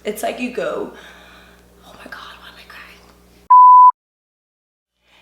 It's like you go, oh my god, why am I crying?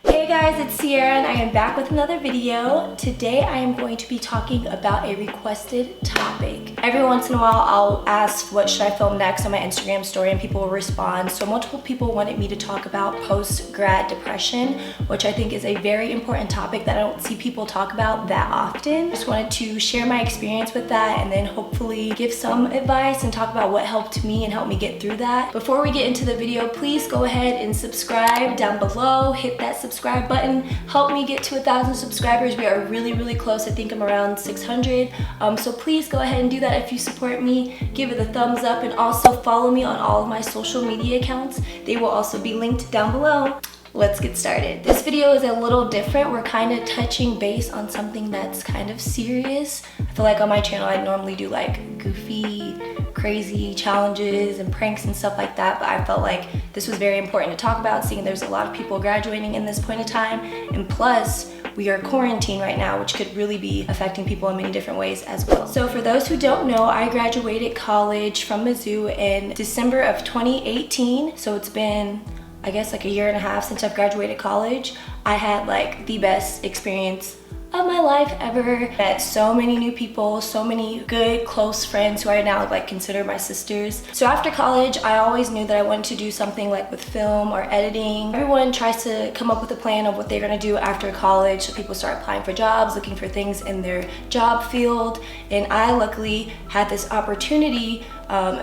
Hey guys, it's Sierra and I am back with another video. Today I am going to be talking about a requested topic. Every once in a while I'll ask what should I film next on my Instagram story and people will respond. So multiple people wanted me to talk about post-grad depression, which I think is a very important topic that I don't see people talk about that often. Just wanted to share my experience with that and then hopefully give some advice and talk about what helped me and helped me get through that. Before we get into the video, please go ahead and subscribe down below. Hit that subscribe button. Help me get to 1,000 subscribers. We are really close. I think I'm around 600. So please go ahead and do that if you support me. Give it a thumbs up and also follow me on all of my social media accounts. They will also be linked down below. Let's get started. This video is a little different. We're kind of touching base on something that's kind of serious. I feel like on my channel I normally do like goofy, crazy challenges and pranks and stuff like that, but I felt like this was very important to talk about, seeing there's a lot of people graduating in this point in time, and plus we are quarantined right now, which could really be affecting people in many different ways as well. So for those who don't know, I graduated college from Mizzou in December of 2018, so it's been I guess like a year and a half since I've graduated college. I had like the best experience of my life ever. Met so many new people, so many good close friends who I now like consider my sisters. So after college, I always knew that I wanted to do something like with film or editing. Everyone tries to come up with a plan of what they're gonna do after college. So people start applying for jobs, looking for things in their job field. And I luckily had this opportunity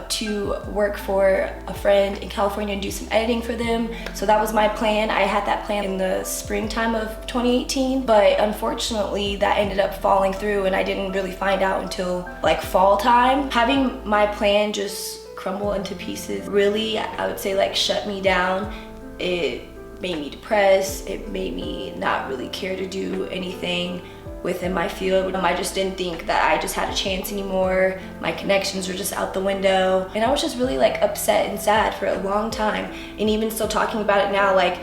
to work for a friend in California and do some editing for them. So that was my plan. I had that plan in the springtime of 2018, but unfortunately that ended up falling through and I didn't really find out until like fall time. Having my plan just crumble into pieces really, I would say, like shut me down. It made me depressed. It made me not really care to do anything within my field. I just didn't think that I just had a chance anymore. My connections were just out the window. And I was just really like upset and sad for a long time. And even still talking about it now, like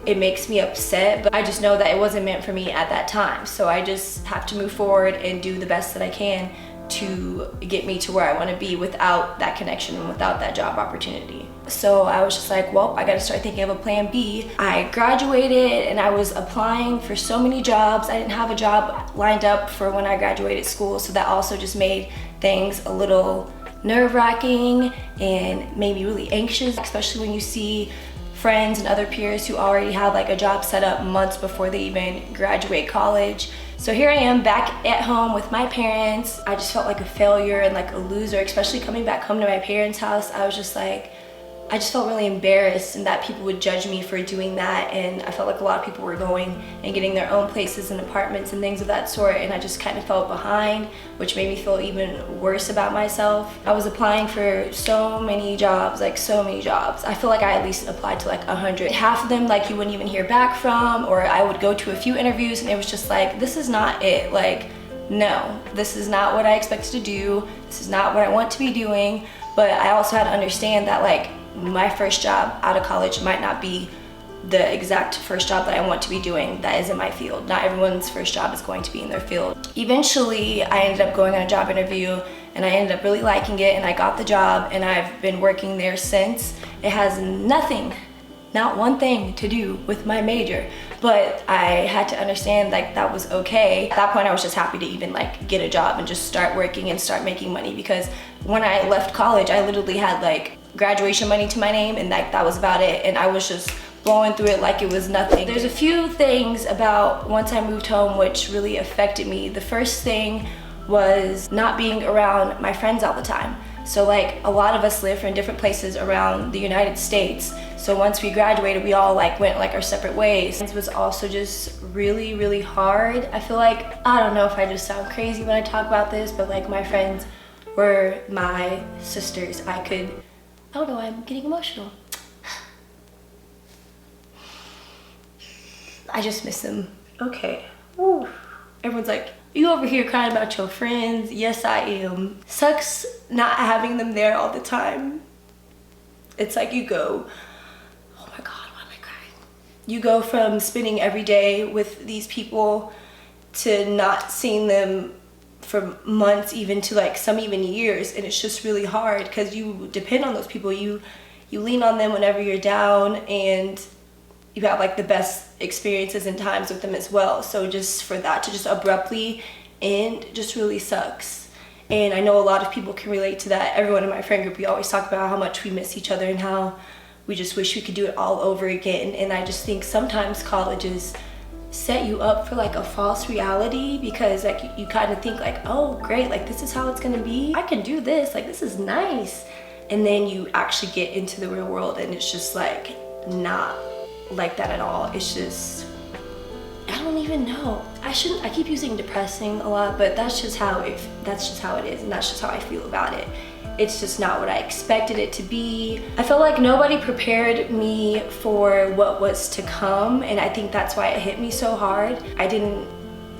it makes me upset, but I just know that it wasn't meant for me at that time. So I just have to move forward and do the best that I can to get me to where I want to be without that connection and without that job opportunity. So I was just like, well, I gotta start thinking of a plan B. I graduated and I was applying for so many jobs. I didn't have a job lined up for when I graduated school, so that also just made things a little nerve-wracking and made me really anxious, especially when you see friends and other peers who already have like a job set up months before they even graduate college. So here I am back at home with my parents. I just felt like a failure and like a loser, especially coming back home to my parents' house. I was just like, I just felt really embarrassed and that people would judge me for doing that, and I felt like a lot of people were going and getting their own places and apartments and things of that sort, and I just kind of felt behind, which made me feel even worse about myself. I was applying for so many jobs, like so many jobs. I feel like I at least applied to like 100. Half of them like you wouldn't even hear back from, or I would go to a few interviews and it was just like, this is not it. Like, no, this is not what I expected to do. This is not what I want to be doing. But I also had to understand that like my first job out of college might not be the exact first job that I want to be doing that is in my field. Not everyone's first job is going to be in their field. Eventually, I ended up going on a job interview and I ended up really liking it and I got the job and I've been working there since. It has nothing, not one thing to do with my major, but I had to understand like that was okay. At that point, I was just happy to even like get a job and just start working and start making money, because when I left college, I literally had like graduation money to my name and like that was about it, and I was just blowing through it like it was nothing. There's a few things about once I moved home which really affected me. The first thing was not being around my friends all the time. So like a lot of us live in different places around the United States. So once we graduated, we all like went like our separate ways. It was also just really hard. I feel like, I don't know if I just sound crazy when I talk about this, but like my friends were my sisters. I don't know, I'm getting emotional. I just miss them. Okay. Woo. Everyone's like, you over here crying about your friends? Yes, I am. Sucks not having them there all the time. It's like you go, oh my God, why am I crying? You go from spending every day with these people to not seeing them for months, even to like some even years, and it's just really hard because you depend on those people. You lean on them whenever you're down, and you have like the best experiences and times with them as well. So just for that to just abruptly end just really sucks. And I know a lot of people can relate to that. Everyone in my friend group, we always talk about how much we miss each other and how we just wish we could do it all over again. And I just think sometimes colleges set you up for like a false reality, because like you kind of think like, oh great, like this is how it's gonna be, I can do this, like this is nice. And then you actually get into the real world and it's just like not like that at all. It's just, I don't even know. I keep using depressing a lot, but that's just how it is, and that's just how I feel about it. It's just not what I expected it to be. I feel like nobody prepared me for what was to come, and I think that's why it hit me so hard. I didn't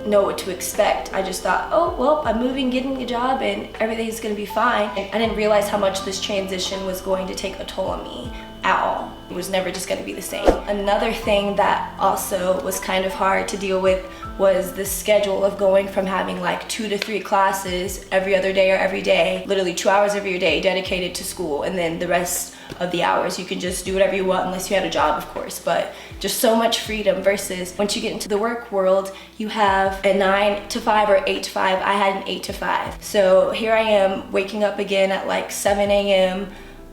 know what to expect. I just thought, oh well, I'm moving, getting a job, and everything's gonna be fine. And I didn't realize how much this transition was going to take a toll on me at all. It was never just gonna be the same. Another thing that also was kind of hard to deal with was the schedule of going from having like 2 to 3 classes every other day or every day, literally 2 hours every day dedicated to school, and then the rest of the hours you can just do whatever you want, unless you had a job of course. But just so much freedom, versus once you get into the work world, you have a 9 to 5 or 8 to 5. I had an 8 to 5. So here I am waking up again at like 7 a.m.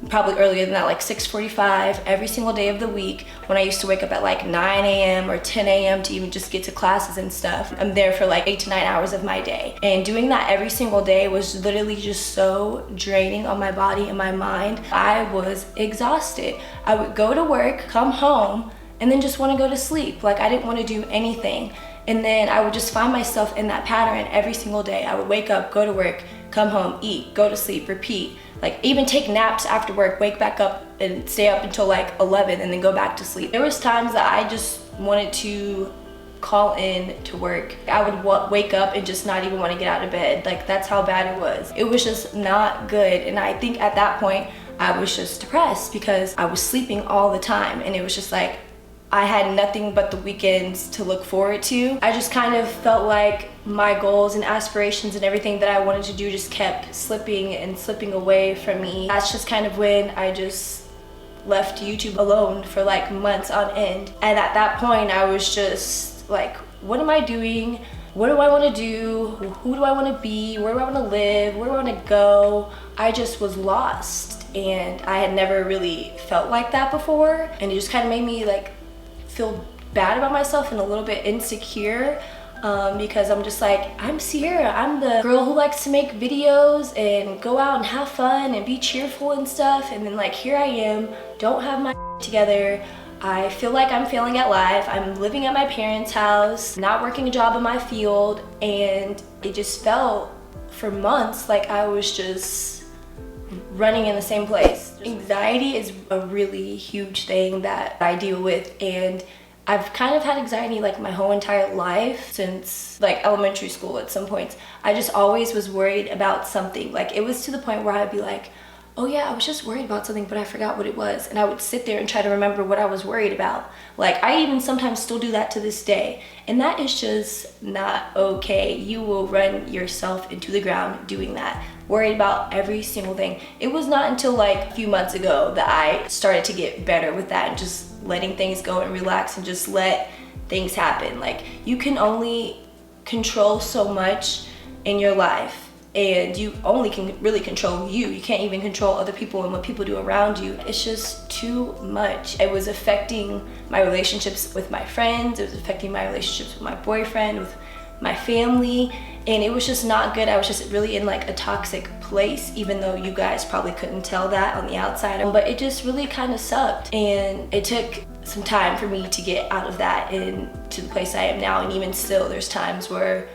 probably earlier than that, like 6:45 every single day of the week, when I used to wake up at like 9 a.m. or 10 a.m. to even just get to classes and stuff. I'm there for like 8 to 9 hours of my day. And doing that every single day was literally just so draining on my body and my mind. I was exhausted. I would go to work, come home, and then just want to go to sleep. Like I didn't want to do anything. And then I would just find myself in that pattern every single day. I would wake up, go to work, come home, eat, go to sleep, repeat. Like even take naps after work, wake back up and stay up until like 11 and then go back to sleep. There was times that I just wanted to call in to work. I would wake up and just not even want to get out of bed. Like that's how bad it was. It was just not good. And I think at that point I was just depressed because I was sleeping all the time, and it was just like I had nothing but the weekends to look forward to. I just kind of felt like my goals and aspirations and everything that I wanted to do just kept slipping and slipping away from me. That's just kind of when I just left YouTube alone for like months on end. And at that point I was just like, what am I doing? What do I want to do? Who do I want to be? Where do I want to live? Where do I want to go? I just was lost, and I had never really felt like that before. And it just kind of made me like feel bad about myself and a little bit insecure, because I'm just like, I'm Sierra, I'm the girl who likes to make videos and go out and have fun and be cheerful and stuff, and then like here I am, don't have my together. I feel like I'm failing at life. I'm living at my parents' house, not working a job in my field, and it just felt for months like I was just running in the same place. Anxiety is a really huge thing that I deal with, and I've kind of had anxiety like my whole entire life, since like elementary school. At some points I just always was worried about something. Like it was to the point where I'd be like, oh yeah, I was just worried about something, but I forgot what it was. And I would sit there and try to remember what I was worried about. Like I even sometimes still do that to this day. And that is just not okay. You will run yourself into the ground doing that, worried about every single thing. It was not until like a few months ago that I started to get better with that, and just letting things go and relax and just let things happen. Like you can only control so much in your life, and you only can really control you. You can't even control other people and what people do around you. It's just too much. It was affecting my relationships with my friends. It was affecting my relationships with my boyfriend, with my family, and it was just not good. I was just really in like a toxic place, even though you guys probably couldn't tell that on the outside. But it just really kind of sucked, and it took some time for me to get out of that and to the place I am now. And even still, there's times where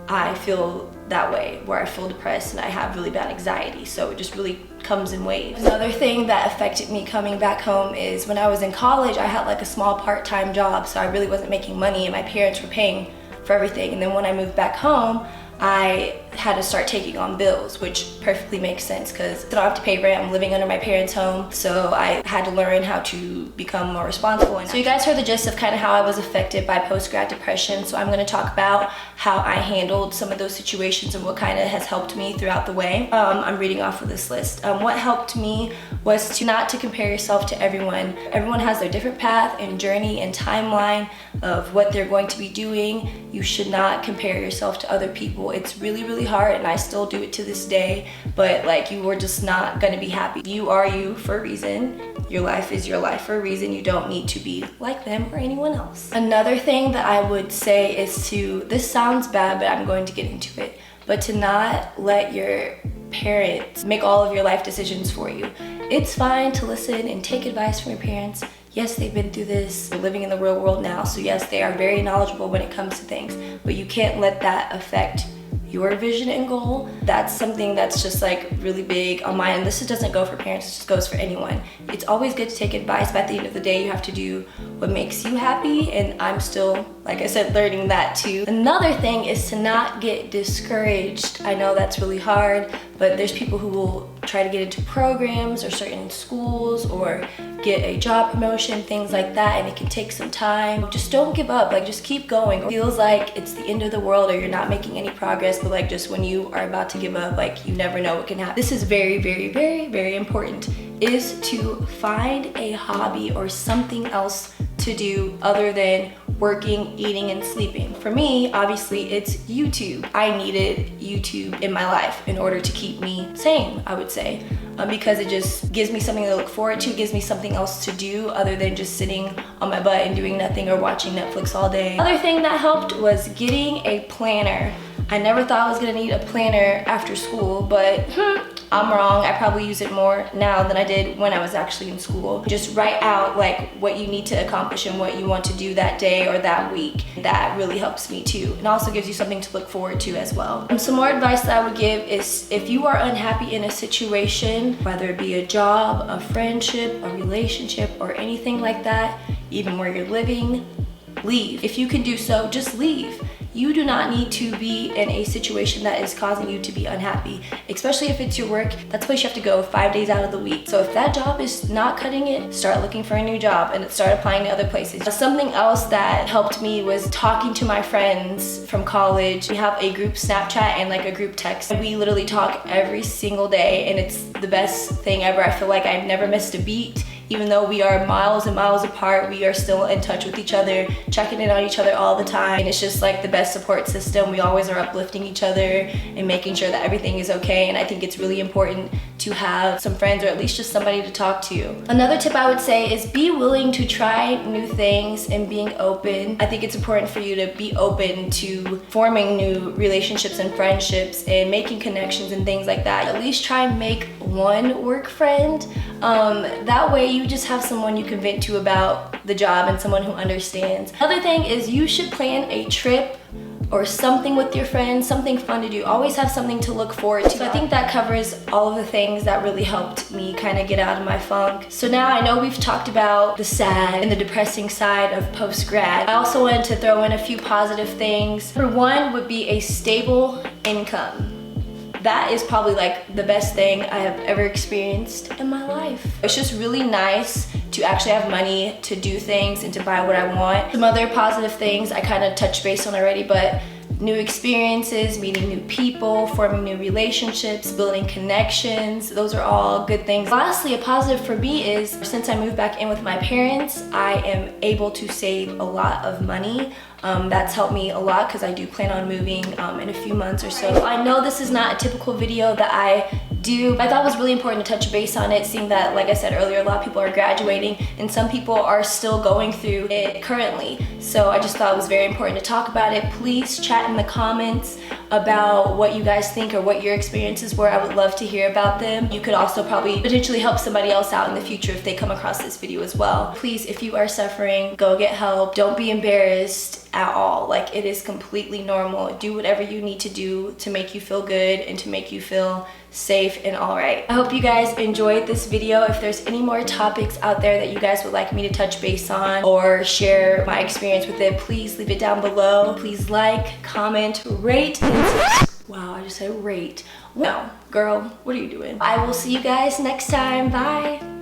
I feel that way, where I feel depressed and I have really bad anxiety. So it just really comes in waves. Another thing that affected me coming back home is when I was in college, I had like a small part-time job, so I really wasn't making money, and my parents were paying for everything. And then when I moved back home, I had to start taking on bills, which perfectly makes sense because I don't have to pay rent. I'm living under my parents' home, so I had to learn how to become more responsible. And so you guys heard the gist of kind of how I was affected by post-grad depression, so I'm going to talk about how I handled some of those situations and what kind of has helped me throughout the way. I'm reading off of this list. What helped me was to not to compare yourself to everyone. Everyone has their different path and journey and timeline of what they're going to be doing. You should not compare yourself to other people. It's really, really hard, and I still do it to this day, but like, you are just not gonna be happy. You are you for a reason. Your life is your life for a reason. You don't need to be like them or anyone else. Another thing that I would say is to, this sounds bad, but I'm going to get into it, but to not let your parents make all of your life decisions for you. It's fine to listen and take advice from your parents. Yes, they've been through this, they're living in the real world now, so yes, they are very knowledgeable when it comes to things, but you can't let that affect your vision and goal. That's something that's just like really big on my end. This doesn't go for parents, it just goes for anyone. It's always good to take advice, but at the end of the day, you have to do what makes you happy, and I'm still, like I said, learning that too. Another thing is to not get discouraged. I know that's really hard, but there's people who will try to get into programs or certain schools or get a job promotion, things like that, and it can take some time. Just don't give up, like just keep going. It feels like it's the end of the world or you're not making any progress, but like just when you are about to give up, like you never know what can happen. This is very, very, very, very important, is to find a hobby or something else to do other than working, eating, and sleeping. For me, obviously, it's YouTube. I needed YouTube in my life in order to keep me sane, I would say, because it just gives me something to look forward to, gives me something else to do other than just sitting on my butt and doing nothing or watching Netflix all day. Other thing that helped was getting a planner. I never thought I was gonna need a planner after school, but I'm wrong. I probably use it more now than I did when I was actually in school. Just write out like what you need to accomplish and what you want to do that day or that week. That really helps me too. And also gives you something to look forward to as well. Some more advice that I would give is, if you are unhappy in a situation, whether it be a job, a friendship, a relationship, or anything like that, even where you're living, leave. If you can do so, just leave. You do not need to be in a situation that is causing you to be unhappy, especially if it's your work. That's the place you have to go 5 days out of the week. So if that job is not cutting it, start looking for a new job and start applying to other places. Something else that helped me was talking to my friends from college. We have a group Snapchat and like a group text. We literally talk every single day, and it's the best thing ever. I feel like I've never missed a beat. Even though we are miles and miles apart, we are still in touch with each other, checking in on each other all the time. And it's just like the best support system. We always are uplifting each other and making sure that everything is okay. And I think it's really important to have some friends, or at least just somebody to talk to. Another tip I would say is be willing to try new things and being open. I think it's important for you to be open to forming new relationships and friendships and making connections and things like that. At least try and make one work friend. That way you just have someone you can vent to about the job and someone who understands. Another thing is you should plan a trip or something with your friends, something fun to do. Always have something to look forward to. So I think that covers all of the things that really helped me kind of get out of my funk. So now I know we've talked about the sad and the depressing side of post-grad. I also wanted to throw in a few positive things. Number one would be a stable income. That is probably like the best thing I have ever experienced in my life. It's just really nice to actually have money to do things and to buy what I want. Some other positive things I kind of touched base on already, but new experiences, meeting new people, forming new relationships, building connections, those are all good things. Lastly, a positive for me is since I moved back in with my parents, I am able to save a lot of money. That's helped me a lot because I do plan on moving in a few months or so. I know this is not a typical video that I do, but I thought it was really important to touch base on it, seeing that, like I said earlier, a lot of people are graduating and some people are still going through it currently. So I just thought it was very important to talk about it. Please chat in the comments about what you guys think or what your experiences were. I would love to hear about them. You could also probably potentially help somebody else out in the future if they come across this video as well. Please, if you are suffering, go get help. Don't be embarrassed at all. Like, it is completely normal. Do whatever you need to do to make you feel good and to make you feel safe, and all right. I hope you guys enjoyed this video. If there's any more topics out there that you guys would like me to touch base on or share my experience with it, please leave it down below. Please like, comment, rate, and subscribe. Wow, I just said rate. No, girl, what are you doing? I will see you guys next time. Bye.